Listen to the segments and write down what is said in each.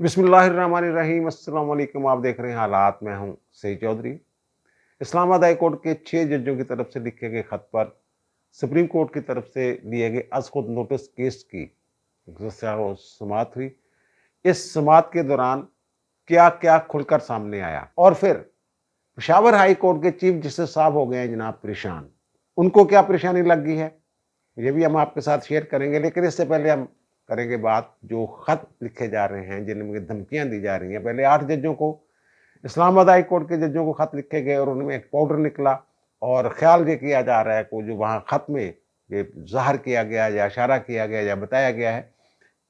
बिस्मिल्लाहिर्रहमानिर्रहीम, अस्सलाम वालेकुम। आप देख रहे हैं हालात। मैं हूं सईद चौधरी। इस्लामाबाद हाई कोर्ट के 6 जजों की तरफ से लिखे गए खत पर सुप्रीम कोर्ट की तरफ से लिए गए अज खुद नोटिस केस की समाअत हुई। इस समाअत के दौरान क्या क्या खुलकर सामने आया, और फिर पेशावर हाई कोर्ट के चीफ जस्टिस साहब हो गए हैं जनाब परेशान। उनको क्या परेशानी लग गई है, ये भी हम आपके साथ शेयर करेंगे। लेकिन इससे पहले हम करेंगे बात जो खत लिखे जा रहे हैं, जिनमें धमकियां दी जा रही हैं। पहले 8 जजों को, इस्लामाबाद हाई कोर्ट के जजों को खत लिखे गए और उनमें एक पाउडर निकला, और ख्याल ये किया जा रहा है कि जो वहाँ खत में ये ज़ाहिर किया गया या इशारा किया गया या बताया गया है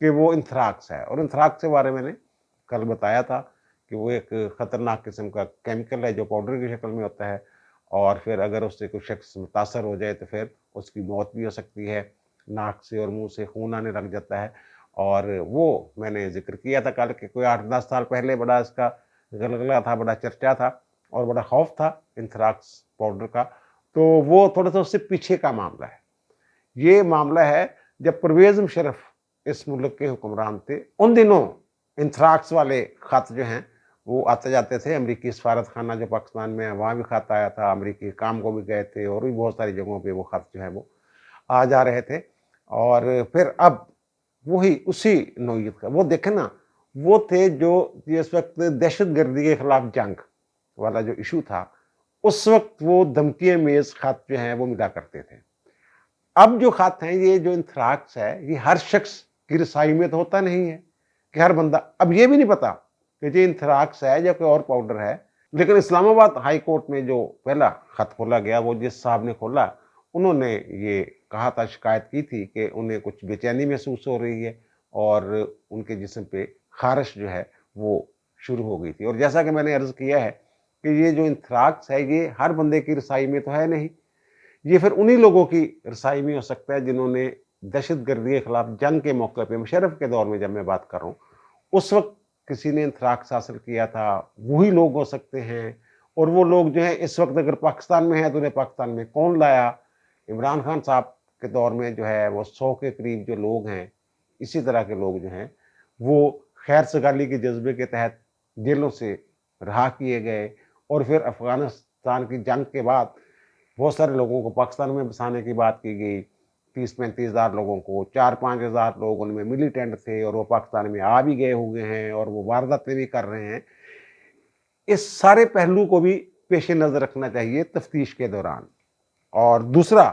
कि वो इंथ्राक्स है। और इंथ्राक्स के बारे में मैंने कल बताया था कि वो एक ख़तरनाक किस्म का केमिकल है जो पाउडर की शक्ल में होता है, और फिर अगर उससे कोई शख्स मुतासर हो जाए तो फिर उसकी मौत भी हो सकती है। नाक से और मुंह से खून आने लग जाता है। और वो मैंने जिक्र किया था कल कि कोई 8-10 साल पहले बड़ा इसका गलगला था, बड़ा चर्चा था और बड़ा खौफ था इंथ्राक्स पाउडर का। तो वो थोड़ा सा उससे पीछे का मामला है। ये मामला है जब परवेज मुशर्रफ इस मुल्क के हुक्मरान थे, उन दिनों इंथ्राक्स वाले खत जो हैं वो आते जाते थे। अमरीकी सफारत खाना जो पाकिस्तान में है वहाँ भी खत आया था, अमरीकी काम को भी गए थे, और भी बहुत सारी जगहों पे वो खत जो है वो आ जा रहे थे। और फिर अब वही उसी नौयत का वो देखे ना, वो थे जो जिस वक्त दहशत गर्दी के खिलाफ जंग वाला जो इशू था, उस वक्त वो धमकी मेज खत जो हैं वो मिला करते थे। अब जो खत हैं, ये जो इंथ्राक्स है, ये हर शख्स की रसाई में तो होता नहीं है कि हर बंदा, अब ये भी नहीं पता कि ये इंथ्राक्स है या कोई और पाउडर है। लेकिन इस्लामाबाद हाई कोर्ट में जो पहला खत खोला गया, वो जिस साहब ने खोला, उन्होंने ये कहा था, शिकायत की थी कि उन्हें कुछ बेचैनी महसूस हो रही है और उनके जिस्म पे खारिश जो है वो शुरू हो गई थी। और जैसा कि मैंने अर्ज किया है कि ये जो इंथ्राक्स है, ये हर बंदे की रसाई में तो है नहीं। ये फिर उन्हीं लोगों की रसाई में हो सकता है जिन्होंने दहशत गर्दी के खिलाफ जंग के मौके पे, मुशर्रफ के दौर में जब मैं बात कर रहा हूँ, उस वक्त किसी ने इंथ्राक्स हासिल किया था, वही लोग हो सकते हैं। और वो लोग जो है इस वक्त अगर पाकिस्तान में है तो उन्हें पाकिस्तान में कौन लाया? इमरान खान साहब के दौर में जो है वो 100 के करीब जो लोग हैं, इसी तरह के लोग जो हैं वो खैर सगाली के जज्बे के तहत जेलों से रहा किए गए। और फिर अफगानिस्तान की जंग के बाद बहुत सारे लोगों को पाकिस्तान में बसाने की बात की गई। 30-35 हज़ार लोगों को, 4-5 हज़ार लोग उनमें मिलिटेंट थे और वो पाकिस्तान में आ भी गए हुए हैं और वो वारदातें भी कर रहे हैं। इस सारे पहलू को भी पेश नज़र रखना चाहिए तफ्तीश के दौरान। और दूसरा,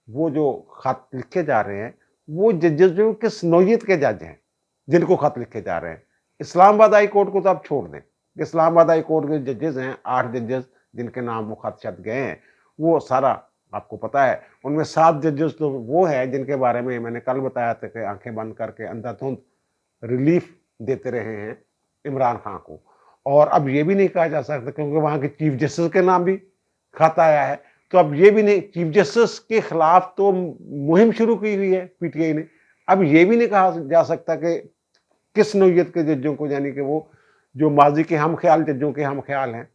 वो जो खत लिखे जा रहे हैं, वो जजेस जो किस नौयत के जज हैं जिनको खत लिखे जा रहे हैं। इस्लामाबाद हाई कोर्ट को तो आप छोड़ दें। इस्लामाबाद हाई कोर्ट के जजेस हैं 8 जजेस जिनके नाम वो खत शत गए हैं, वो सारा आपको पता है। उनमें 7 जजेस तो वो हैं जिनके बारे में मैंने कल बताया था कि आंखें बंद करके अंधाधुंध रिलीफ देते रहे हैं इमरान खान को। और अब ये भी नहीं कहा जा सकता, क्योंकि वहां के चीफ जस्टिस के नाम भी खत आया है, तो अब ये भी नहीं, चीफ जस्टिस के खिलाफ तो मुहिम शुरू की हुई है पीटीआई ने। अब ये भी नहीं कहा जा सकता कि किस नौयत के जजों को, यानी कि वो जो माजी के हम ख्याल जजों के हम ख्याल हैं,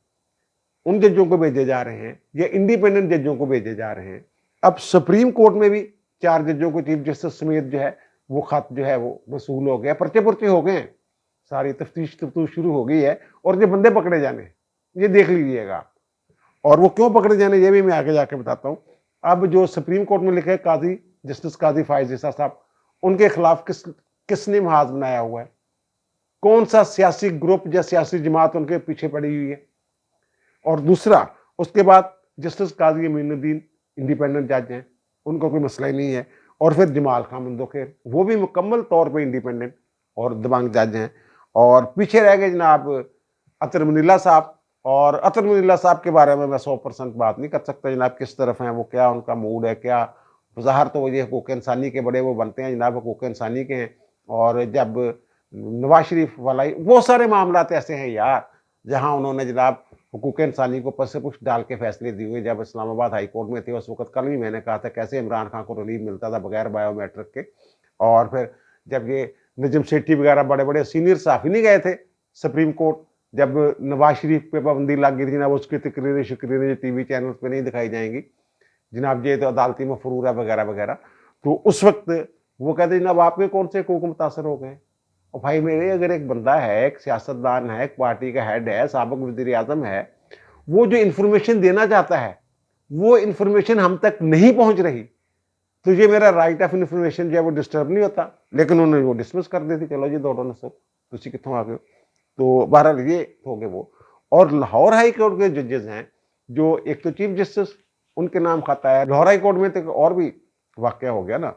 उन जजों को भेजे जा रहे हैं या इंडिपेंडेंट जजों को भेजे जा रहे हैं। अब सुप्रीम कोर्ट में भी 4 जजों को चीफ जस्टिस समेत जो है वो खत जो है वो वसूल हो गया, पर्चे पुर्चे हो गए हैं, सारी तफ्तीश शुरू हो गई है और ये बंदे पकड़े जाने, ये देख लीजिएगा। और वो क्यों पकड़े जाने ये भी मैं आगे जाके बताता हूँ। अब जो सुप्रीम कोर्ट में लिखे काजी जस्टिस काजी फायज ईसा साहब, उनके खिलाफ किसने महाज बनाया हुआ है? कौन सा सियासी ग्रुप या सियासी जमात उनके पीछे पड़ी हुई है? और दूसरा, उसके बाद जस्टिस काजी अमीनुद्दीन इंडिपेंडेंट जज हैं, उनको कोई मसला ही नहीं है। और फिर जमाल खान मुंदोखेर, वो भी मुकम्मल तौर पे इंडिपेंडेंट और दबंग जज हैं। और पीछे रह गए जनाब अतर मुनील्ला साहब। और अतर मुनील्ला साहब के बारे में मैं 100% बात नहीं कर सकता जनाब, किस तरफ हैं वो, क्या उनका मूड है, क्या ज़ाहिर तो वो ये हकूक़ इंसानी के बड़े वो बनते हैं जनाब, हकूक़ इंसानी के हैं। और जब नवाज शरीफ वाला वो सारे मामला ऐसे हैं यार, जहाँ उन्होंने जनाब हकूक़ इंसानी को पस से पुछ डाल के फैसले दिए हुए। जब इस्लामाबाद हाई कोर्ट में थे उस वक्त, कल भी मैंने कहा था कैसे इमरान खान को रिलीफ मिलता था बगैर बायोमेट्रिक के। और फिर जब ये नजम सेठी वगैरह बड़े बड़े सीनियर साफ़ी नहीं गए थे सुप्रीम कोर्ट, जब नवाज शरीफ पे पाबंदी लग गई थी जनाब, उसकी तकरीरें शक्रीरें टीवी चैनल पर नहीं दिखाई जाएंगी जनाब, ये तो अदालती मफरूर है वगैरह वगैरह। तो उस वक्त वो कहते जनाब आपके कौन से हकूक़ मुतासर हो गए? और भाई मेरे, अगर एक बंदा है, एक सियासतदान है, एक पार्टी का हेड है, साबिक वज़ीर आज़म है, वो जो इन्फॉर्मेशन देना चाहता है वो इन्फॉर्मेशन हम तक नहीं पहुंच रही, तो ये मेरा राइट ऑफ इन्फॉर्मेशन जो है वो डिस्टर्ब नहीं होता। लेकिन उन्होंने वो डिसमिस कर दी थी, चलो जी दौड़ो न सो, तुसी कितों आ गए हो। तो बहरहाल ये हो गए वो। और लाहौर हाई कोर्ट के जजेस हैं, जो एक तो चीफ जस्टिस उनके नाम खाता है। लाहौर हाई कोर्ट में तो और भी वाकया हो गया ना,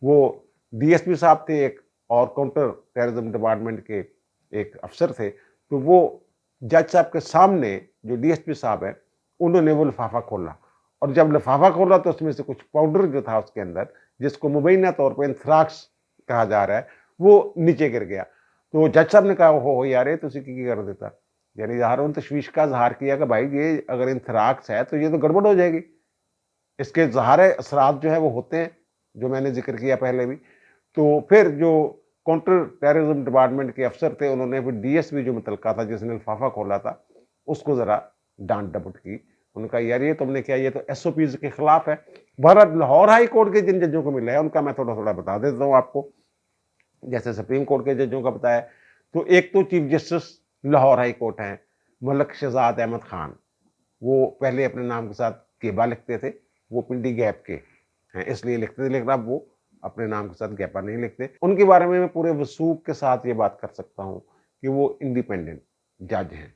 वो डीएसपी साहब थे एक, और काउंटर टेररिज्म डिपार्टमेंट के एक अफसर थे, तो वो जज साहब के सामने जो डीएसपी साहब है उन्होंने वो लिफाफा खोला, और जब लिफाफा खोला तो उसमें से कुछ पाउडर जो था उसके अंदर, जिसको मुबैना तौर पर एंथ्राक्स कहा जा रहा है, वो नीचे गिर गया। तो जज साहब ने कहा हो यार ये तुसी की कर देता, यानी ज़ाहिर उन तशवीश का इजहार किया कि भाई ये अगर एंथ्राक्स है तो ये तो गड़बड़ हो जाएगी, इसके ज़ाहिर असरात जो है वो होते हैं, जो मैंने जिक्र किया पहले भी। तो फिर जो काउंटर टेररिज्म डिपार्टमेंट के अफसर थे उन्होंने फिर डीएसपी जो मुतलका था जिसने लिफाफा खोला था उसको ज़रा डांट डपट की। उनका यार ये तुमने क्या, ये तो एसओपीज के खिलाफ है। भारत लाहौर हाई कोर्ट के जिन जजों को मिला है उनका मैं थोड़ा थोड़ा बता देता हूँ आपको। जैसे सुप्रीम कोर्ट के जजों का बताया, तो एक तो chief justice Lahore high court हैं मलक शहजाद अहमद खान, वो पहले अपने नाम के साथ गेबा लिखते थे, वो पिंडी गैप के हैं इसलिए लिखते थे, लेकिन अब वो अपने नाम के साथ गैपा नहीं लिखते। उनके बारे में मैं पूरे वसूख के साथ ये बात कर सकता हूँ कि वो इंडिपेंडेंट जज हैं।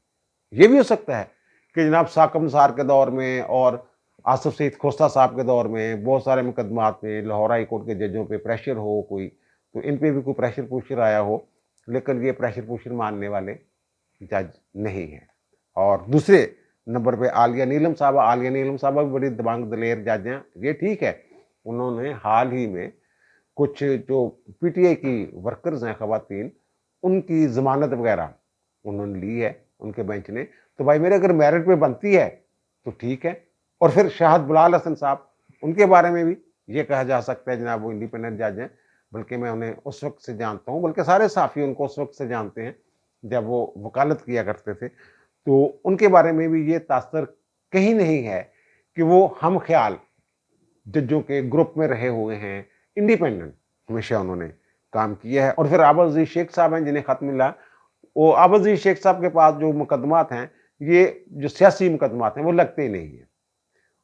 ये भी हो सकता है कि जनाब साकम निसार के दौर में और आसिफ सईद खोस्ता साहब के दौर में बहुत सारे मुकदमात में लाहौर हाई कोर्ट के जजों पे प्रेशर हो कोई, तो इन पे भी कोई प्रेशर पुशर आया हो, लेकिन ये प्रेशर पुशर मानने वाले जज नहीं है। और दूसरे नंबर पे आलिया नीलम साहबा भी बड़ी दबंग दलेर जज हैं। ये ठीक है, उन्होंने हाल ही में कुछ जो पीटीआई की वर्कर्स हैं खवातीन, उनकी जमानत वगैरह उन्होंने ली है उनके बेंच ने। तो भाई मेरे अगर मेरिट पे बनती है तो ठीक है। और फिर शाहद बिलाल हसन साहब, उनके बारे में भी ये कहा जा सकता है जनाब वो इंडिपेंडेंट जज हैं, बल्कि मैं उन्हें उस वक्त से जानता हूँ, बल्कि सारे साफ़ी उनको उस वक्त से जानते हैं जब वो वकालत किया करते थे। तो उनके बारे में भी ये तासर कहीं नहीं है कि वो हम ख्याल जजों के ग्रुप में रहे हुए हैं, इंडिपेंडेंट हमेशा उन्होंने काम किया है। और फिर आबद अजीज शेख साहब हैं जिन्हें खत मिला, वो आबद अजीज शेख साहब के पास जो मुकदमात हैं, ये जो सियासी मुकदमात हैं वो लगते ही नहीं है,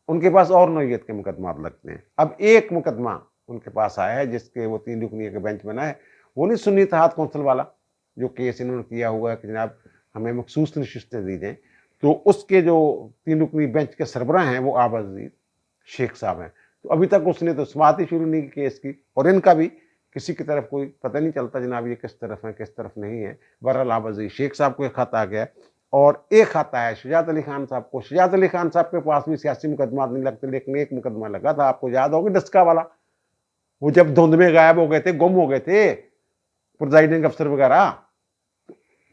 उनके पास और नौयत के मुकदमात लगते हैं। अब एक मुकदमा उनके पास आया है जिसके वो 3 रुकनिया के बेंच बना है, वो नहीं सुन्नी इत्तेहाद कौंसिल वाला जो केस इन्होंने किया हुआ है कि जनाब हमें मखसूस नशिस्तें दी जाएँ, तो उसके जो 3 रुकनी बेंच के सरबराह हैं वो आबद अजीज शेख साहब हैं। तो अभी तक उसने तो समाअत ही शुरू नहीं की केस की, और इनका भी किसी की तरफ कोई पता नहीं चलता जनाब ये किस तरफ है किस तरफ नहीं है। बहरहाल आबद अजीज शेख साहब को एक खत आ गया, और एक खत आया शुजात अली खान साहब को। शुजात अली खान साहब के पास भी सियासी मुकदमात नहीं लगते, लेकिन एक मुकदमा लगा था, आपको याद होगा डस्का वाला, वो जब धुंध में गायब हो गए थे, गुम हो गए थे प्रिजाइडिंग अफसर वगैरह,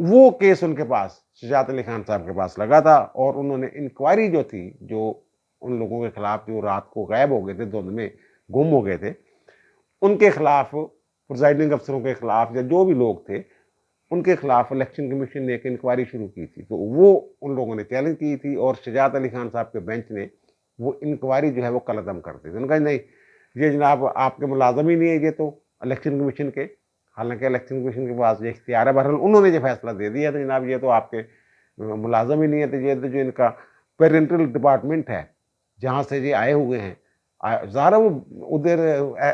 वो केस उनके पास शुजात अली खान साहब के पास लगा था। और उन्होंने इंक्वायरी जो थी, जो उन लोगों के खिलाफ जो रात को गायब हो गए थे, धुंध में गुम हो गए थे, उनके खिलाफ, प्रिजाइडिंग अफसरों के खिलाफ या जो भी लोग थे उनके खिलाफ इलेक्शन कमीशन ने एक इंक्वायरी शुरू की थी। तो वो उन लोगों ने चैलेंज की थी, और शुजात अली खान साहब के बेंच ने वो इंक्वायरी जो है वो कलअदम कर दी थी। उनका नहीं, ये जनाब आपके मुलाजम ही नहीं है ये तो इलेक्शन कमीशन के, हालांकि इलेक्शन कमीशन के पास ये इख्तियार है। बहरहाल उन्होंने ये फैसला दे दिया था जनाब ये तो आपके मुलाजम ही नहीं है, तो ये तो जो इनका पेरेंटल डिपार्टमेंट है जहाँ से ये आए हुए हैं, ज़ाहिर वो उधर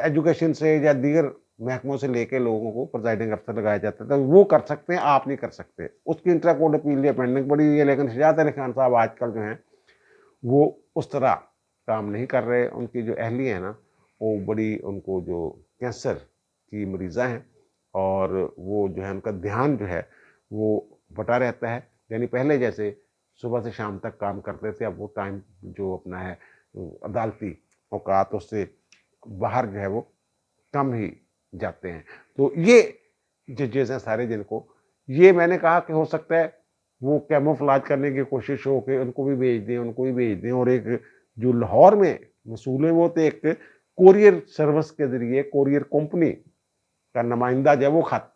एजुकेशन से या दीगर महकमों से लेके लोगों को प्रिजाइडिंग अफसर लगाया जाता था, वो कर सकते हैं, आप नहीं कर सकते। उसकी इंट्रा कोर्ट अपील ये पेंडिंग पड़ी हुई है। लेकिन शुजात अली खान साहब आजकल जो हैं वो उस तरह काम नहीं कर रहे। उनकी जो अहलिया है ना, वो बड़ी, उनको जो कैंसर की मरीज़ा हैं, और वो जो है उनका ध्यान जो है वो बटा रहता है, यानी पहले जैसे सुबह से शाम तक काम करते थे, अब वो टाइम जो अपना है अदालती औकात उससे बाहर जो है वो कम ही जाते हैं। तो ये जजेस हैं सारे, जिनको ये मैंने कहा कि हो सकता है वो कैमोफ्लाज करने की कोशिश हो कि उनको भी भेज दें, उनको भी भेज दें। और एक जो लाहौर में वसूल है वो तो एक कोरियर सर्विस के जरिए कोरियर कंपनी का नुमाइंदा जो है वो खत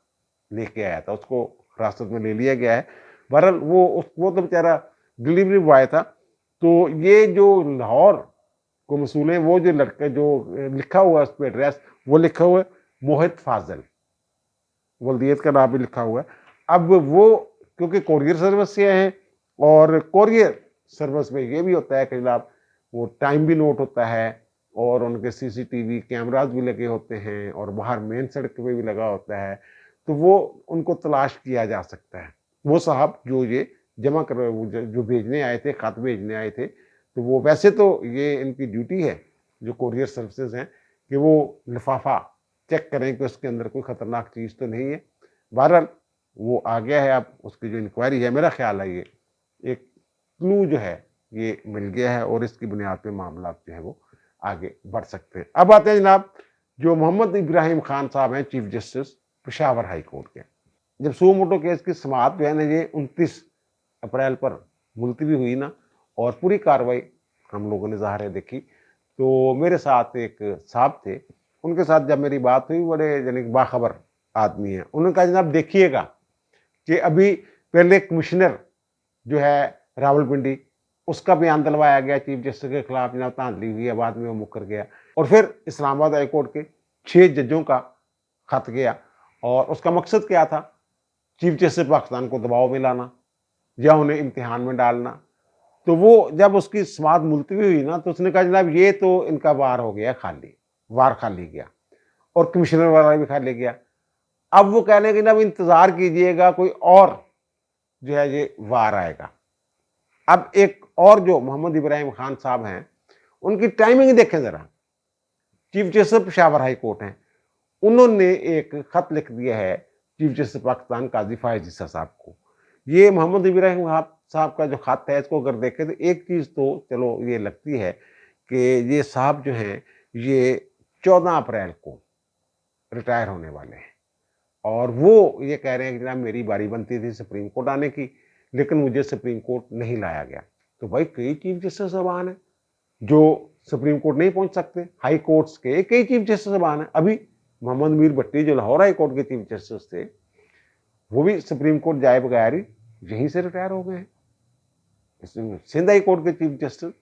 लेके आया था, उसको हिरासत में ले लिया गया है। बहरहाल वो तो बेचारा डिलीवरी बॉय था। तो ये जो लाहौर को वसूल है, वो जो लड़का जो लिखा हुआ है उस पर एड्रेस, वो लिखा हुआ है मोहित फाजल। वल्दियत का नाम भी लिखा हुआ है। अब वो क्योंकि कोरियर सर्विस से हैं और कोरियर सर्विस में ये भी होता है कि जनाब वो टाइम भी नोट होता है और उनके सीसीटीवी कैमराज भी लगे होते हैं और बाहर मेन सड़क पे भी लगा होता है, तो वो उनको तलाश किया जा सकता है। वो साहब जो ये जमा कर जो भेजने आए थे, खत भेजने आए थे, तो वो वैसे तो ये इनकी ड्यूटी है जो कोरियर सर्विसेज हैं कि वो लिफाफा चेक करें कि उसके अंदर कोई खतरनाक चीज़ तो नहीं है। बहरहाल वो आ गया है, अब उसकी जो इंक्वायरी है, मेरा ख्याल है ये एक क्लू जो है ये मिल गया है और इसकी बुनियाद पे मामला जो है वो आगे बढ़ सकते हैं। अब आते हैं जनाब जो मोहम्मद इब्राहिम खान साहब हैं, chief justice Peshawar high court के। जब सो मोटो केस की समाअत जो है ना ये 29 अप्रैल पर मुलतवी हुई ना और पूरी कार्रवाई हम लोगों ने ज़ाहिर है देखी, तो मेरे साथ एक साहब थे, उनके साथ जब मेरी बात हुई, बड़े यानी बाखबर आदमी हैं, उन्होंने कहा जनाब देखिएगा कि अभी पहले कमिश्नर जो है रावलपिंडी उसका बयान दिलवाया गया चीफ जस्टिस के खिलाफ, जनाब धांधली हुई है, बाद में वो मुकर गया, और फिर इस्लामाबाद हाई कोर्ट के 6 जजों का खत गया और उसका मकसद क्या था, चीफ जस्टिस पाकिस्तान को दबाव में लाना या उन्हें इम्तिहान में डालना। तो वो जब उसकी समाअत मुलतवी हुई ना तो उसने कहा जनाब ये तो इनका वार हो गया खाली, वार खाली गया और कमिश्नर वाला भी खाली गया। अब वो कह रहे हैं कि जनाब इंतजार कीजिएगा कोई और जो है ये वार आएगा। अब एक और जो मोहम्मद इब्राहिम खान साहब हैं उनकी टाइमिंग देखें जरा, chief justice Peshawar high court हैं, उन्होंने एक खत लिख दिया है चीफ जस्टिस पाकिस्तान काजी फायज ईसा साहब को। ये मोहम्मद इब्राहिम साहब का जो खत है इसको अगर देखें तो एक चीज़ तो चलो ये लगती है कि ये साहब जो हैं ये 14 अप्रैल को रिटायर होने वाले हैं और वो ये कह रहे हैं कि जनाब मेरी बारी बनती थी सुप्रीम कोर्ट आने की, लेकिन मुझे सुप्रीम कोर्ट नहीं लाया गया। तो भाई कई चीफ जस्टिस साहबान हैं जो सुप्रीम कोर्ट नहीं पहुंच सकते, हाई कोर्ट्स के कई चीफ जस्टिस साहबान हैं। अभी मोहम्मद मीर भट्टी जो लाहौर हाई कोर्ट के चीफ जस्टिस थे वो भी सुप्रीम कोर्ट जाए बगैर ही यहीं से रिटायर हो गए हैं। सिंध हाई कोर्ट के चीफ जस्टिस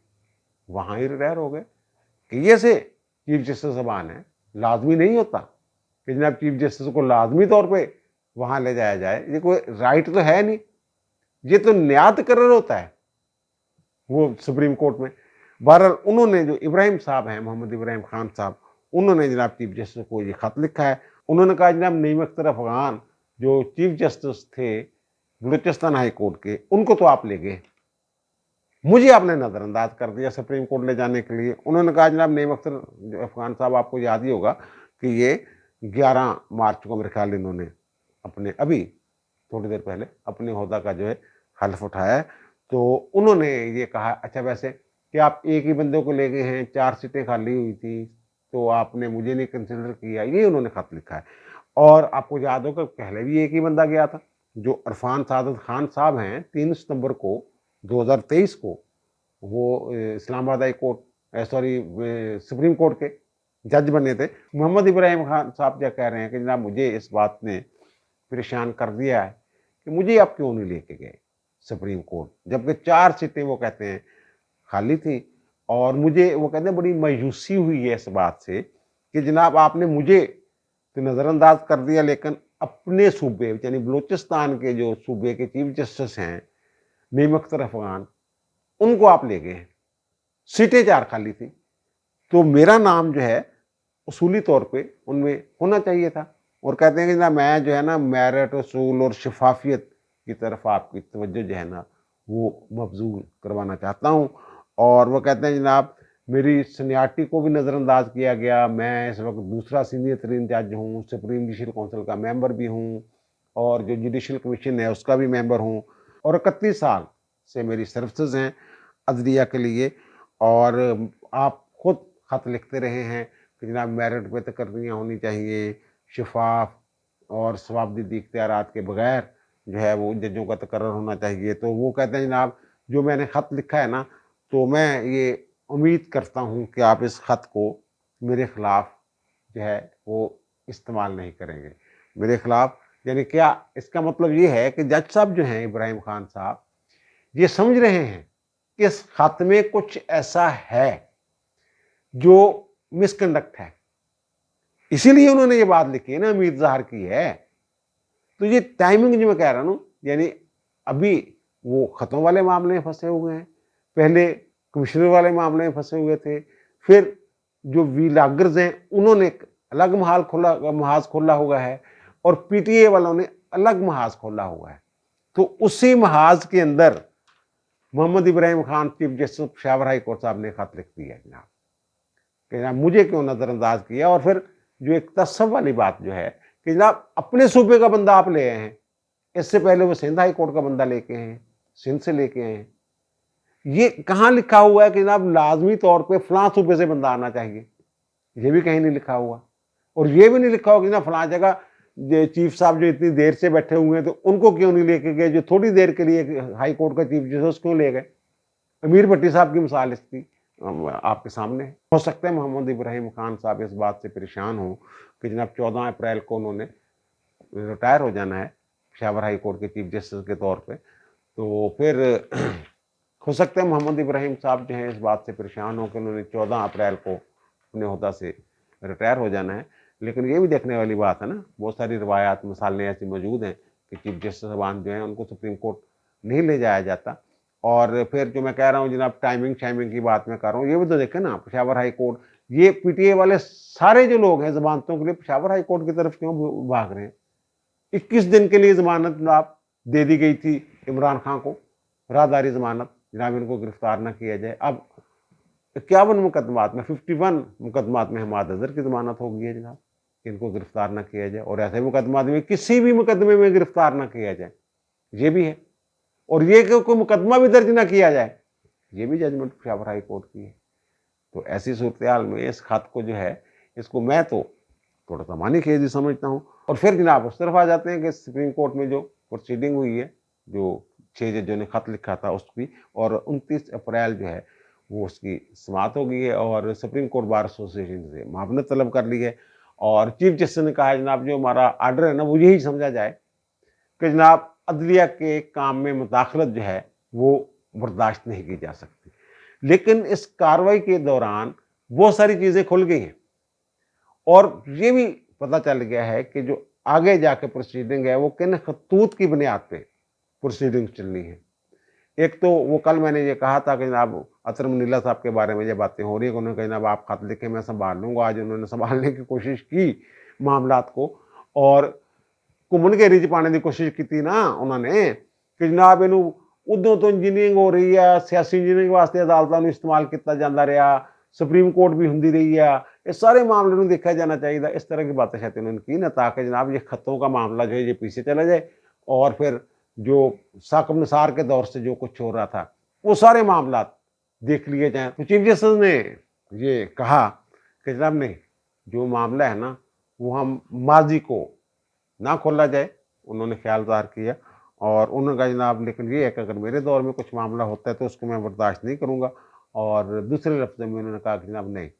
वहां ही रिटायर हो गए कि ये से चीफ जस्टिस साहबान है। लाजमी नहीं होता कि जनाब चीफ जस्टिस को लाजमी तौर पे वहां ले जाया जाए, ये कोई राइट तो है नहीं, ये तो न्याय तकर्रर होता है वो सुप्रीम कोर्ट में। बहरहाल उन्होंने जो इब्राहिम साहब हैं, मोहम्मद इब्राहिम खान साहब, उन्होंने जनाब चीफ जस्टिस को ये खत लिखा है। उन्होंने कहा जनाब नईम अख्तर अफगान जो चीफ जस्टिस थे बलूचिस्तान हाई कोर्ट के, उनको तो आप ले गए, मुझे आपने नज़रअंदाज कर दिया सुप्रीम कोर्ट ले जाने के लिए। उन्होंने कहा जनाब नईम अख्तर अफगान साहब, आपको याद ही होगा कि ये 11 मार्च को मेरे ख्याल इन्होंने अपने अभी थोड़ी देर पहले अपने ओहदा का जो है हल्फ उठाया है। तो उन्होंने ये कहा अच्छा वैसे कि आप एक ही बंदे को ले गए हैं, 4 सीटें खाली हुई थी, तो आपने मुझे नहीं कंसिडर किया, ये उन्होंने खत लिखा है। और आपको याद होगा पहले भी एक ही बंदा गया था जो अरफान सादत खान साहब हैं, 3 सितंबर को 2023 को वो Islamabad high court supreme court के जज बने थे। मोहम्मद इब्राहिम खान साहब क्या कह रहे हैं कि जनाब मुझे इस बात ने परेशान कर दिया है कि मुझे आप क्यों नहीं लेके गए सुप्रीम कोर्ट, जबकि 4 सीटें वो कहते हैं खाली थी। और मुझे वो कहते हैं बड़ी मायूसी हुई है इस बात से कि जनाब आपने मुझे तो नज़रअंदाज कर दिया, लेकिन अपने सूबे यानी बलूचिस्तान के जो सूबे के चीफ जस्टिस हैं नईम अख्तर अफगान, उनको आप ले गए, सीटें 4 खाली थी, तो मेरा नाम जो है उसूली तौर पे उनमें होना चाहिए था। और कहते हैं कि ना मैं जो है ना मेरिट उसूल और शफाफियत की तरफ आपकी तवज्जो जो है ना वो मबजूल करवाना चाहता हूँ। और वो कहते हैं जनाब मेरी सीनियरिटी को भी नज़रअंदाज किया गया, मैं इस वक्त दूसरा सीनियर तरीन जज हूँ, सुप्रीम जुडिशल काउंसिल का मेंबर भी हूँ और जो जुडिशल कमीशन है उसका भी मेंबर हूँ, और 31 साल से मेरी सर्विसेज हैं अदलिया के लिए। और आप खुद ख़त लिखते रहे हैं कि जनाब मेरिट पे तकर्रियाँ होनी चाहिए, शफाफ और सवाबदीद इख्तियारात के बगैर जो है वो जजों का तकर्रर होना चाहिए। तो वो कहते हैं जनाब जो मैंने ख़त लिखा है ना, तो मैं ये उम्मीद करता हूँ कि आप इस ख़त को मेरे ख़िलाफ़ जो है वो इस्तेमाल नहीं करेंगे मेरे ख़िलाफ़। यानी क्या इसका मतलब ये है कि जज साहब जो हैं इब्राहिम खान साहब ये समझ रहे हैं कि इस ख़त में कुछ ऐसा है जो मिसकंडक्ट है, इसीलिए उन्होंने ये बात लिखी है ना, उम्मीद ज़ाहिर की है तो ये टाइमिंग जो मैं कह रहा हूँ, यानी अभी वो खतों वाले मामले में फंसे हुए हैं, पहले कमिश्नर वाले मामले में फंसे हुए थे, फिर जो व्लॉगर्स हैं उन्होंने एक अलग महाज खोला हुआ है, और पीटीए वालों ने अलग महाज खोला हुआ है। तो उसी महाज के अंदर Mohammad Ibrahim Khan chief justice Peshawar high court साहब ने खत लिख दिया जनाब कि जनाब मुझे क्यों नजरअंदाज किया। और फिर जो एक तसव्वुफ वाली बात जो है कि जनाब अपने सूबे का बंदा आप ले आए हैं, इससे पहले वो सिंध हाई कोर्ट का बंदा लेके आए हैं, सिंध से लेके आए हैं। ये कहाँ लिखा हुआ है कि जनाब लाजमी तौर पे फलां सूबे से बंदा आना चाहिए? ये भी कहीं नहीं लिखा हुआ। और ये भी नहीं लिखा होगा कि ना फलां जगह चीफ साहब जो इतनी देर से बैठे हुए हैं तो उनको क्यों नहीं लेके गए, जो थोड़ी देर के लिए हाई कोर्ट का चीफ जस्टिस क्यों ले गए? अमीर भट्टी साहब की मिसाल इसकी आपके सामने है। हो सकता है मोहम्मद इब्राहिम खान साहब इस बात से परेशान हो कि जनाब 14 अप्रैल को उन्होंने रिटायर हो जाना है पेशावर हाई कोर्ट के चीफ जस्टिस के तौर पे, तो फिर हो सकता है मोहम्मद इब्राहिम साहब जो है इस बात से परेशान हो कि उन्होंने 14 अप्रैल को अपने ओहदा से रिटायर हो जाना है। लेकिन ये भी देखने वाली बात है ना, बहुत सारी रवायात मिसालें ऐसी मौजूद हैं कि चीफ जस्टिस साहबान जो हैं उनको सुप्रीम कोर्ट नहीं ले जाया जाता। और फिर जो मैं कह रहा हूँ जनाब टाइमिंग की बात मैं कर रहा हूँ, ये भी तो देखें ना, पेशावर हाई कोर्ट, ये पीटीए वाले सारे जो लोग हैं जमानतों के लिए पेशावर हाई कोर्ट की तरफ क्यों भाग रहे हैं? 21 दिन के लिए जमानत जनाब दे दी गई थी इमरान खान को, राहदारी जमानत, जनाब इनको गिरफ्तार न किया जाए। अब 51 मुकदमात में 51 मुकदमात में हमाद अजहर की जमानत हो गई है जनाब, इनको गिरफ्तार न किया जाए। और ऐसे मुकदमात में किसी भी मुकदमे में गिरफ्तार न किया जाए, ये भी है। और ये कि कोई मुकदमा भी दर्ज ना किया जाए, ये भी जजमेंट पेशावर हाई कोर्ट की है। तो ऐसी सूरत हाल में इस खत को जो है, इसको मैं तो थोड़ा सा मानीखेजी समझता हूँ। और फिर जनाब उस तरफ आ जाते हैं कि सुप्रीम कोर्ट में जो प्रोसीडिंग हुई है, जो 6 जजों ने खत लिखा था उसकी, और 29 अप्रैल जो है वो उसकी समाअत हो गई है, और सुप्रीम कोर्ट बार एसोसिएशन से माफ़रत तलब कर ली है। और चीफ जस्टिस ने कहा है जनाब जो हमारा आर्डर है ना, वो यही समझा जाए कि जनाब अदलिया के काम में मुदाखलत जो है वो बर्दाश्त नहीं की जा सकती। लेकिन इस कार्रवाई के दौरान बहुत सारी चीज़ें खुल गई हैं, और ये भी पता चल गया है कि जो आगे जाके प्रोसीडिंग है वो किन खतूत की बुनियाद पे प्रोसीडिंग चलनी है। एक तो वो कल मैंने ये कहा था कि जनाब अतर मुनीला साहब के बारे में ये बातें हो रही है, उन्होंने कहा जनाब आप खत लिखे मैं संभाल लूँगा। आज उन्होंने संभालने की कोशिश की मामलात को, और घुमन के रिच पाने की कोशिश की थी ना उन्होंने कि जनाब इनू उदों तो इंजीनियरिंग हो रही है, सियासी इंजीनियरिंग वास्ते अदालतों में इस्तेमाल किया जाता रहा, सुप्रीम कोर्ट भी होंदी रही है, ये सारे मामले में देखा जाना चाहिए। इस तरह की बातें शायद उन्होंने की ना, ताकि जनाब ये खतों का मामला जो है ये पीछे चला जाए, और फिर जो साकिब निसार के दौर से जो कुछ हो रहा था वो सारे मामला देख लिए जाएँ। तो चीफ जस्टिस ने ये कहा कि जनाब नहीं, जो मामला है ना वो हम माजी को ना खोला जाए, उन्होंने ख्याल ज़ाहिर किया। और उन्होंने कहा जनाब लेकिन ये है कि अगर मेरे दौर में कुछ मामला होता है तो उसको मैं बर्दाश्त नहीं करूँगा। और दूसरे लफ्ज़ों में उन्होंने कहा कि जनाब नहीं,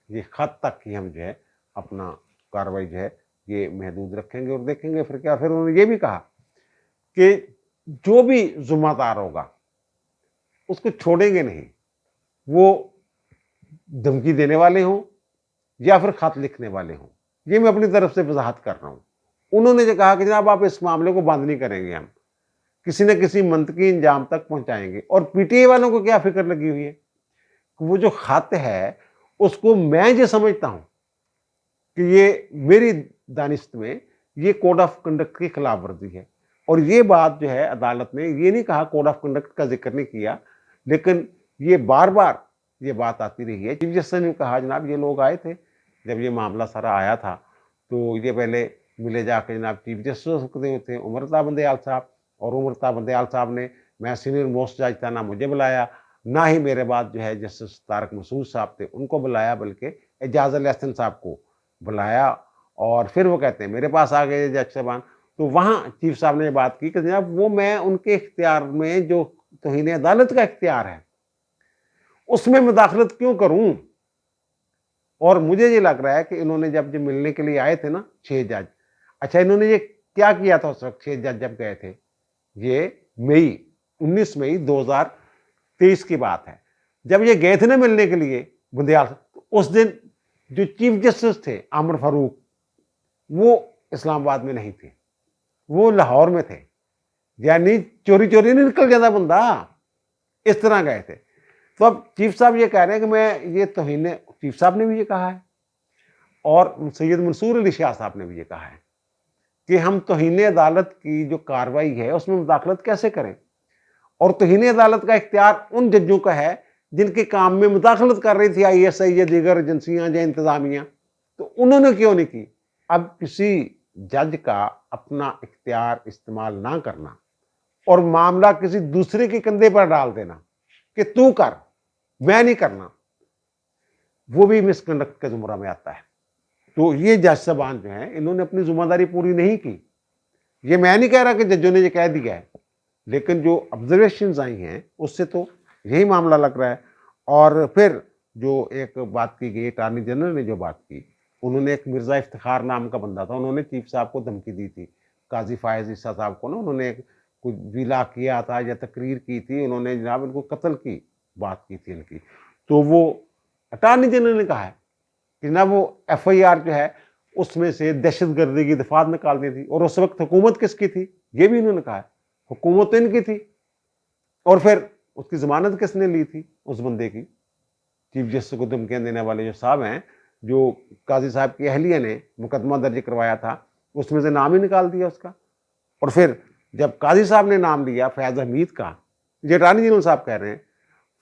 ये खत तक ही हम जो है अपना कार्रवाई जो है ये महदूद रखेंगे और देखेंगे फिर क्या। फिर उन्होंने ये भी कहा कि जो भी जुम्मेदार होगा उसको छोड़ेंगे नहीं, वो धमकी देने वाले हों या फिर खत लिखने वाले हों। ये मैं अपनी तरफ से वजाहत कर रहा हूँ। उन्होंने जो कहा कि जनाब आप इस मामले को बंद नहीं करेंगे, हम किसी न किसी मंतकी इंजाम तक पहुंचाएंगे। और पीटीए वालों को क्या फिक्र लगी हुई है, वो जो खत है उसको मैं ये समझता हूं कि ये मेरी दानिश्त में ये कोड ऑफ कंडक्ट की खिलाफ वर्जी है। और ये बात जो है अदालत ने ये नहीं कहा, कोड ऑफ कंडक्ट का जिक्र नहीं किया, लेकिन ये बार बार ये बात आती रही है। चीफ जस्टिस ने कहा जनाब ये लोग आए थे जब ये मामला सारा आया था, तो ये पहले मिले जाके जनाब चीफ जस्टिस थे उमरता बंदयाल साहब, और उमरता बंदयाल साहब ने, मैं सीनियर मोस्ट जज था, ना मुझे बुलाया ना ही मेरे बाद जो है जस्टिस तारक मसूद साहब थे उनको बुलाया, बल्कि एजाज अल एहसन साहब को बुलाया। और फिर वो कहते हैं मेरे पास आ गए जज साहबान। तो वहाँ चीफ साहब ने बात की कि जनाब वो मैं उनके इख्तियार में जो तौहीन अदालत का इख्तियार है उसमें मुदाखलत क्यों करूं। और मुझे ये लग रहा है कि इन्होंने जब मिलने के लिए आए थे ना 6 जज, अच्छा इन्होंने ये क्या किया था उस वक्त 6 जज जब गए थे, ये 19 मई 2023 की बात है, जब ये गए थे ना मिलने के लिए बंदयाल, तो उस दिन जो चीफ जस्टिस थे आमिर फारूक वो इस्लामाबाद में नहीं थे। वो लाहौर में थे, यानी चोरी चोरी नहीं निकल जाता बंदा, इस तरह गए थे। तो अब चीफ साहब ये कह रहे हैं कि मैं ये तौहीन, चीफ साहब ने भी ये कहा है और सैयद मंसूर अली शाह साहब ने भी ये कहा है कि हम तौहीन अदालत की जो कार्रवाई है उसमें मुदाखलत कैसे करें, और तौहीन अदालत का इख्तियार उन जजों का है जिनके काम में मुदाखलत कर रही थी ISI या दीगर एजेंसियां या इंतजामिया, तो उन्होंने क्यों नहीं की। अब किसी जज का अपना इख्तियार इस्तेमाल ना करना और मामला किसी दूसरे के कंधे पर डाल देना कि तू कर, मैं नहीं करना, वो भी मिसकंडक्ट के जुमरा में आता है। तो ये जज साहबान जो हैं इन्होंने अपनी जिम्मेदारी पूरी नहीं की। ये मैं नहीं कह रहा कि जजों ने ये कह दिया है, लेकिन जो ऑब्जर्वेशंस आई हैं उससे तो यही मामला लग रहा है। और फिर जो एक बात की गई, अटॉर्नी जनरल ने जो बात की, उन्होंने एक मिर्ज़ा इफ्तिखार नाम का बंदा था, उन्होंने चीफ साहब को धमकी दी थी, काजी फायज ईसा साहब को ना, उन्होंने कुछ विला किया था या तकरीर की थी, उन्होंने जनाब इनको कत्ल की बात की थी इनकी। तो वो अटॉर्नी जनरल ने कहा है कि जनाब वो FIR जो है उसमें से दहशतगर्दी की दफात निकाल दी थी, और उस वक्त हुकूमत किसकी थी ये भी इन्होंने कहा है, हुकूमत तो इनकी थी। और फिर उसकी जमानत किसने ली थी उस बंदे की, चीफ जस्टिस को धमकियां देने वाले जो साहब हैं, जो काजी साहब की अहलिया ने मुकदमा दर्ज करवाया था, उसमें से नाम ही निकाल दिया उसका। और फिर जब काजी साहब ने नाम लिया फैज़ हमीद का, ये अटॉर्नी जनरल साहब कह रहे हैं,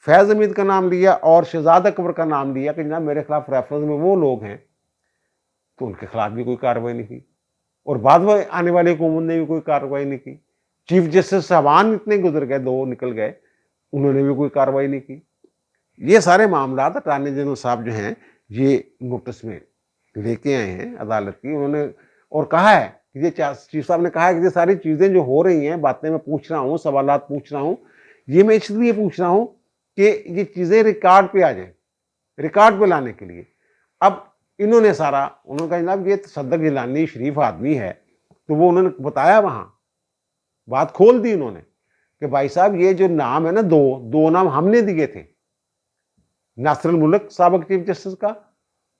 फैज़ हमीद का नाम लिया और शहजाद अकबर का नाम लिया कि जनाब मेरे खिलाफ रेफरेंस में वो लोग हैं, तो उनके खिलाफ भी कोई कार्रवाई नहीं की, और बाद में आने वाली हुकूमत ने भी कोई कार्रवाई नहीं की। चीफ जस्टिस साहबान इतने गुजर गए, 2 निकल गए, उन्होंने भी कोई कार्रवाई नहीं की। ये सारे मामला अटॉर्नी जनरल साहब जो हैं ये नोटिस में लेके आए हैं अदालत की, उन्होंने और कहा है कि ये चीफ साहब ने कहा है कि ये सारी चीज़ें जो हो रही हैं, बातें मैं पूछ रहा हूँ, सवालात पूछ रहा हूँ, ये मैं इसलिए पूछ रहा हूँ कि ये चीज़ें रिकॉर्ड पे आ जाए, रिकॉर्ड पे लाने के लिए। अब इन्होंने सारा, उन्होंने कहा जनाब ये तसद्दुक़ जिलानी शरीफ आदमी है, तो वो उन्होंने बताया, वहाँ बात खोल दी उन्होंने कि भाई साहब ये जो नाम है ना, दो नाम हमने दिए थे, नासिरुल मुल्क साबिक चीफ जस्टिस का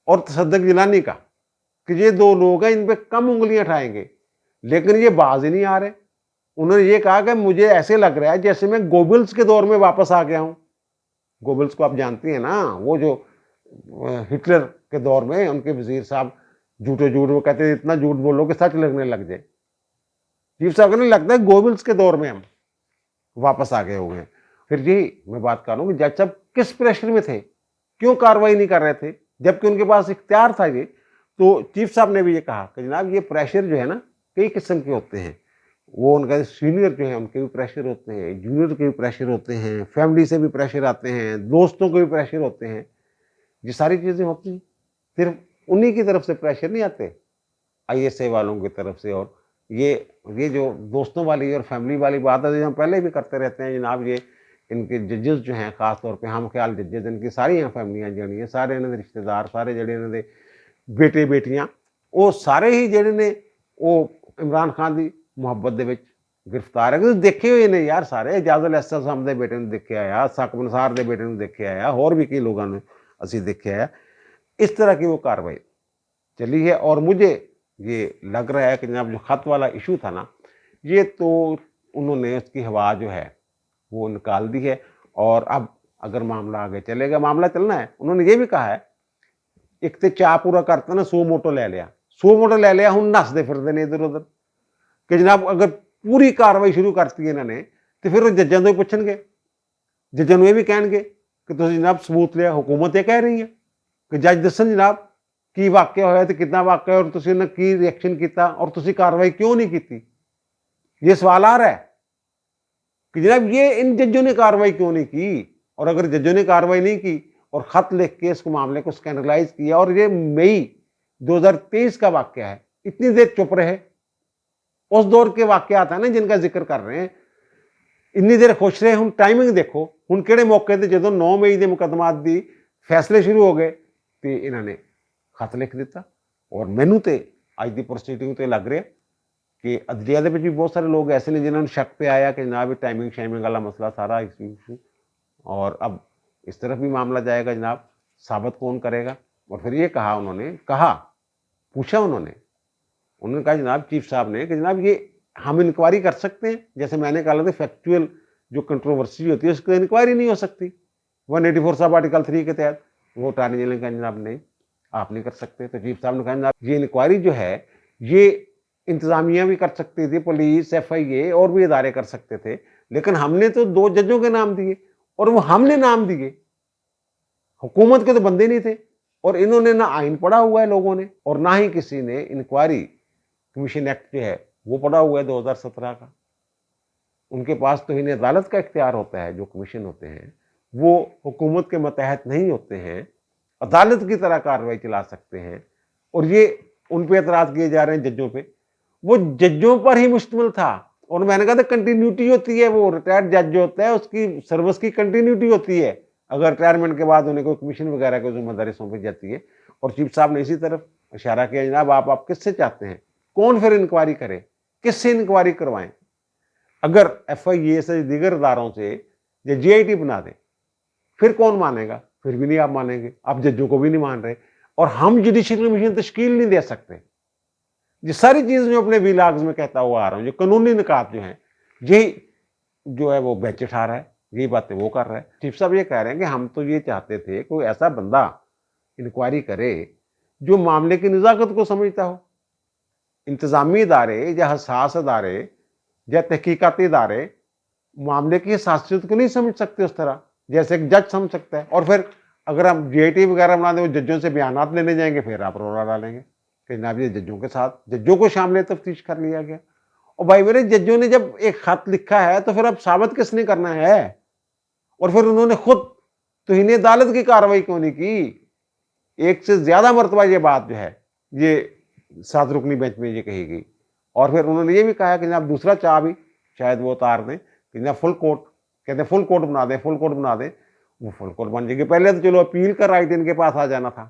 और तसद्दुक़ जिलानी का, कि ये 2 लोग हैं, इन पे कम उंगलियां उठाएंगे, लेकिन ये बाज ही नहीं आ रहे। उन्होंने ये कहा कि मुझे ऐसे लग रहा है जैसे मैं गोबल्स के दौर में वापस आ गया हूं। गोबल्स को आप जानती हैं ना, वो जो हिटलर के दौर में उनके वजीर साहब झूठे झूठ, वो कहते हैं इतना झूठ बोलो कि सच लगने लग जाए। चीफ साहब को नहीं लगता है गोबल्स के दौर में हम वापस आ गए हुए हैं। फिर यही मैं बात कर रहा हूँ कि जज साहब किस प्रेशर में थे, क्यों कार्रवाई नहीं कर रहे थे, जबकि उनके पास इख्तियार था ये। तो चीफ साहब ने भी ये कहा कि जनाब ये प्रेशर जो है ना कई किस्म के होते हैं, वो उनका सीनियर जो है उनके भी प्रेशर होते हैं, जूनियर के भी प्रेशर होते हैं, फैमिली से भी प्रेशर आते हैं, दोस्तों के भी प्रेशर होते हैं, ये सारी चीज़ें होती हैं। सिर्फ उन्हीं की तरफ से प्रेशर नहीं आते, ISI वालों की तरफ से। और ये जो दोस्तों वाली और फैमिली वाली बात है जो हम पहले भी करते रहते हैं जनाब, ये इनके जजेस जो हैं खास तौर पे हम ख्याल जजेस, इनकी सारी फैमिलियां जड़ी हैं, सारे इन्होंने रिश्तेदार, सारे जड़े इन्होंने बेटे बेटियां, वो सारे ही जड़े ने वो इमरान खान की मुहब्बत दे विच गिरफ्तार है। देखे हुए ने यार सारे, इजाजल एहसन साहब के बेटे देखे आया, साकिब निसार के बेटे देखे आया, और भी कई लोगों ने असी देखे आया। इस तरह की वो कार्रवाई चली है। और मुझे ये लग रहा है कि जनाब जो ख़त वाला इशू था ना, ये तो उन्होंने उसकी हवा जो है वो निकाल दी है, और अब अगर मामला आगे चलेगा, मामला चलना है। उन्होंने ये भी कहा है, एक तो चाह पूरा करते ना 100 मोटो ले लिया, 100 मोटो ले लिया, हूँ नसते फिरते ने इधर उधर कि जनाब अगर पूरी कार्रवाई शुरू करती है इन्होंने, तो फिर वो जज्जां तो पूछणगे, जज्जां नूं ये भी कहणगे कि तुसीं जनाब सबूत लिया। हुकूमत ये कह रही है कि जज दसन जनाब की वाकया होया तो कितना वाकया, और तुसीं उन्हें की रिएक्शन किया, और तुसीं कार्रवाई क्यों नहीं की। ये सवाल आ रहा है कि जनाब ये इन जजों ने कार्रवाई क्यों नहीं की। और अगर जजों ने कार्रवाई नहीं की और ख़त लिख के इसको मामले को स्कैंडलाइज किया, और ये मई 2023 का वाकया है, इतनी देर चुप रहे, उस दौर के वाकयात है ना जिनका जिक्र कर रहे हैं, इन्नी देर खुश रहे। हम टाइमिंग देखो, हम किहड़े मौके ते जदों 9 मई के मुकदमात दी फैसले शुरू हो गए तो इन्होंने खत लिख दिता। और मैनू तो अज की प्रोसीडिंग तो लग रहा कि अदलिया भी बहुत सारे लोग ऐसे ने जिन्होंने शक पे आया कि जनाब टाइमिंग शाइमिंग वाला मसला सारा इशू, और अब इस तरफ भी मामला जाएगा जनाब, साबित कौन करेगा। और फिर ये कहा उन्होंने, पूछा उन्होंने कहा जनाब चीफ साहब ने कि जनाब ये हम इंक्वायरी कर सकते हैं, जैसे मैंने कहा था फैक्चुअल जो कंट्रोवर्सी होती है उसकी इंक्वायरी नहीं हो सकती 184 सब आर्टिकल 3 के तहत। वो अटॉर्नी जनरल ने कहा जनाब नहीं, आप नहीं कर सकते। तो चीफ साहब ने कहा जनाब ये इंक्वायरी जो है ये इंतजामिया भी कर सकती थी, पुलिस, FIA और भी इदारे कर सकते थे, लेकिन हमने तो 2 जजों के नाम दिए और वो हमने नाम दिए, हुकूमत के तो बंदे नहीं थे। और इन्होंने ना आइन पढ़ा हुआ है लोगों ने और ना ही किसी ने इंक्वायरी कमीशन एक्ट जो है वो पढ़ा हुआ है 2017 का। उनके पास तो इन्हें अदालत का इख्तियार होता है, जो कमीशन होते हैं वो हुकूमत के मतहत नहीं होते हैं, अदालत की तरह कार्रवाई चला सकते हैं। और ये उन पे एतराज किए जा रहे हैं जजों पे, वो जजों पर ही मुश्तमिल था। और मैंने कहा था कंटिन्यूटी होती है, वो रिटायर्ड जज जो होता है उसकी सर्विस की कंटिन्यूटी होती है, अगर रिटायरमेंट के बाद उन्हें कोई कमीशन वगैरह की जिम्मेदारी सौंपी जाती है। और चीफ साहब ने इसी तरफ इशारा किया जनाब आप किससे चाहते हैं, कौन फिर इंक्वायरी करे, किससे इंक्वायरी करवाएं। अगर FIA से दीगर इदारों से या GIT बना दें फिर कौन मानेगा, फिर भी नहीं आप मानेंगे, आप जजों को भी नहीं मान रहे। और हम जुडिशल कमीशन तश्कील नहीं दे सकते। ये सारी चीजें जो अपने विलाग्स में कहता हुआ आ रहा हूं, जो कानूनी निकात जो है यही जो है वो बेंच उठा रहा है, यही बातें वो कर रहा है। चीफ साहब ये कह रहे हैं कि हम तो ये चाहते थे कोई ऐसा बंदा इंक्वायरी करे जो मामले की नजाकत को समझता हो। इंतजामी इदारे या हसास इदारे या तहकीकाती इदारे मामले की हसासियत को नहीं समझ सकते उस तरह जैसे एक जज समझ सकता है। और फिर अगर हम GIT वगैरह बना दें, जजों से बयानात लेने जाएंगे, फिर आप रोड़ा डालेंगे कि जनाब ये जजों के साथ जजों को शामिल तफ्तीश कर लिया गया। और भाई मेरे जजों ने जब एक खत लिखा है तो फिर अब साबित किसने करना है। और फिर उन्होंने खुद तो इन्हें अदालत की कार्रवाई क्यों नहीं की। एक से ज्यादा मरतबा ये बात जो है ये 7 रुकनी बेंच में ये कही गई। और फिर उन्होंने ये भी कहा कि जनाब दूसरा चाह भी शायद वो उतार दें कि जनाब फुल कोर्ट, कहते फुल कोर्ट बना दें, फुल कोर्ट बना दें। वो फुल कोर्ट बन जाएगी। पहले तो चलो अपील का राइट इनके पास आ जाना था।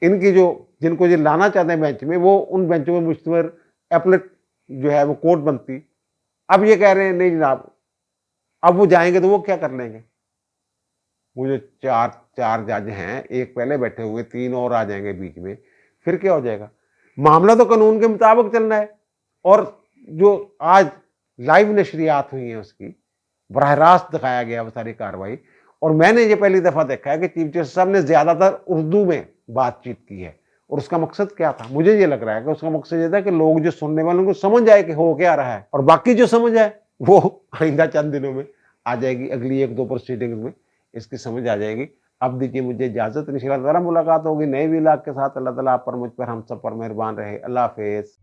इनकी जो जिनको ये लाना चाहते हैं बेंच में, वो उन बेंचों में मुश्तमल एपलेट जो है वो कोर्ट बनती। अब ये कह रहे हैं नहीं जनाब, अब वो जाएंगे तो वो क्या कर लेंगे। वो जो चार जज हैं, एक पहले बैठे हुए, 3 और आ जाएंगे बीच में, फिर क्या हो जाएगा। मामला तो कानून के मुताबिक चलना है। और जो आज लाइव नशरियात हुई हैं उसकी बराह रास्त दिखाया गया वो सारी कार्रवाई। और मैंने ये पहली दफा देखा है कि चीफ जस्टिस साहब ने ज्यादातर उर्दू में बातचीत की है। और उसका मकसद क्या था, मुझे ये लग रहा है कि उसका मकसद ये था कि लोग जो सुनने वालों को समझ आए कि हो क्या रहा है। और बाकी जो समझ आए वो आइंदा चंद दिनों में आ जाएगी, अगली 1-2 प्रोसीडिंग में इसकी समझ आ जाएगी। अब दीजिए मुझे इजाजत, इंशाअल्लाह दोबारा मुलाकात होगी नए विलाग के साथ। अल्लाह ताला आप पर, मुझ पर, हम सब पर मेहरबान रहे। अल्लाह हाफिज।